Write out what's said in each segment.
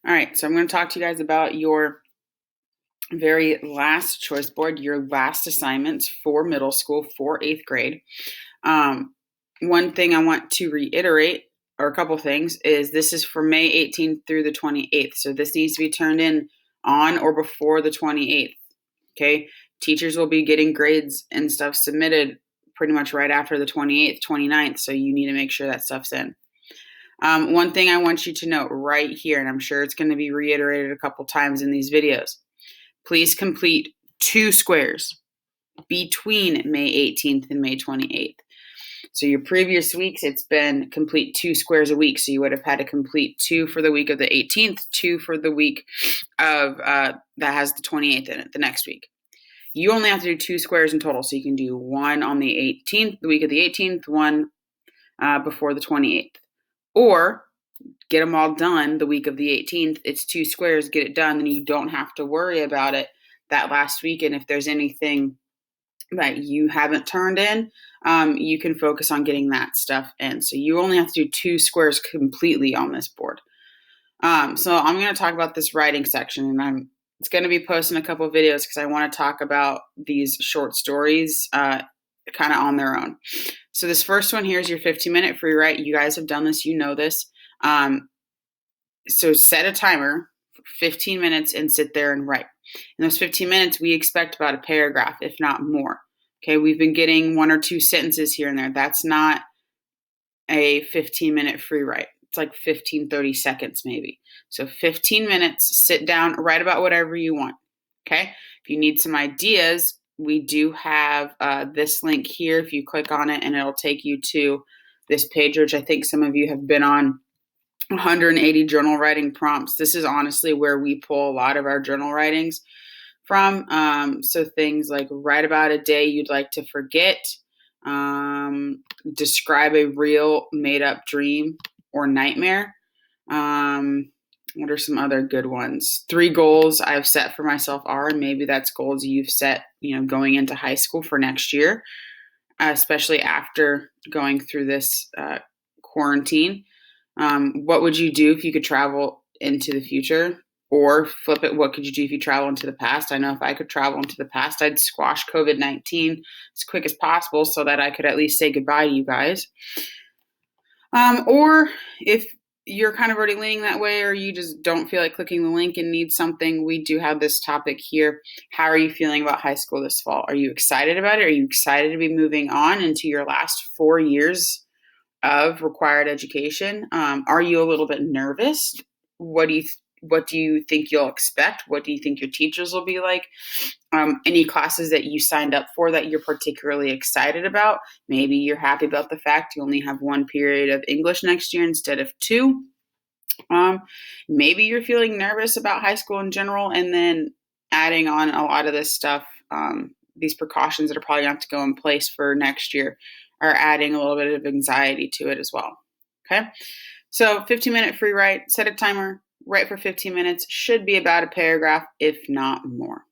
All right, so I'm going to talk to you guys about your very last choice board, your last assignments for middle school for 8th grade. One thing I want to reiterate, or a couple things, is this is for May 18th through the 28th. So this needs to be turned in on or before the 28th. Okay, teachers will be getting grades and stuff submitted pretty much right after the 28th, 29th. So you need to make sure that stuff's in. One thing I want you to note right here, and I'm sure it's going to be reiterated a couple times in these videos, please complete 2 squares between May 18th and May 28th. So your previous weeks, it's been complete 2 squares a week. So you would have had to complete 2 for the week of the 18th, 2 for the week of that has the 28th in it, the next week. You only have to do 2 squares in total. So you can do 1 on the 18th, the week of the 18th, 1 before the 28th. Or get them all done the week of the 18th. It's 2 squares, get it done, then you don't have to worry about it that last weekend. If there's anything that you haven't turned in, you can focus on getting that stuff in. So you only have to do 2 squares completely on this board. So I'm going to talk about this writing section, and it's going to be posting a couple of videos because I want to talk about these short stories kind of on their own. So this first one here is your 15-minute free write. You guys have done this, you know this. So set a timer for 15 minutes and sit there and write. In those 15 minutes, we expect about a paragraph, if not more. Okay, we've been getting 1 or 2 sentences here and there. That's not a 15-minute free write. It's like 15, 30 seconds maybe. So 15 minutes, sit down, write about whatever you want. Okay, if you need some ideas, we do have this link here. If you click on it, and it'll take you to this page, which I think some of you have been on, 180 journal writing prompts. This is honestly where we pull a lot of our journal writings from. So things like write about a day you'd like to forget, describe a real made-up dream or nightmare. What are some other good ones? 3 goals I've set for myself are, and maybe that's goals you've set, going into high school for next year, especially after going through this quarantine. What would you do if you could travel into the future? Or flip it, what could you do if you travel into the past? I know if I could travel into the past, I'd squash COVID-19 as quick as possible so that I could at least say goodbye to you guys. Or if you're kind of already leaning that way, or you just don't feel like clicking the link and need something, we do have this topic here. How are you feeling about high school this fall? Are you excited about it? Are you excited to be moving on into your last 4 years of required education? Are you a little bit nervous? What do you think you'll expect? What do you think your teachers will be like? Any classes that you signed up for that you're particularly excited about? Maybe you're happy about the fact you only have 1 period of English next year instead of 2. Maybe you're feeling nervous about high school in general, and then adding on a lot of this stuff, these precautions that are probably going to have to go in place for next year are adding a little bit of anxiety to it as well. Okay, so 15-minute free write, set a timer, write for 15 minutes, should be about a paragraph, if not more.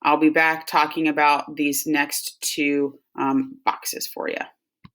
I'll be back talking about these next 2 boxes for you.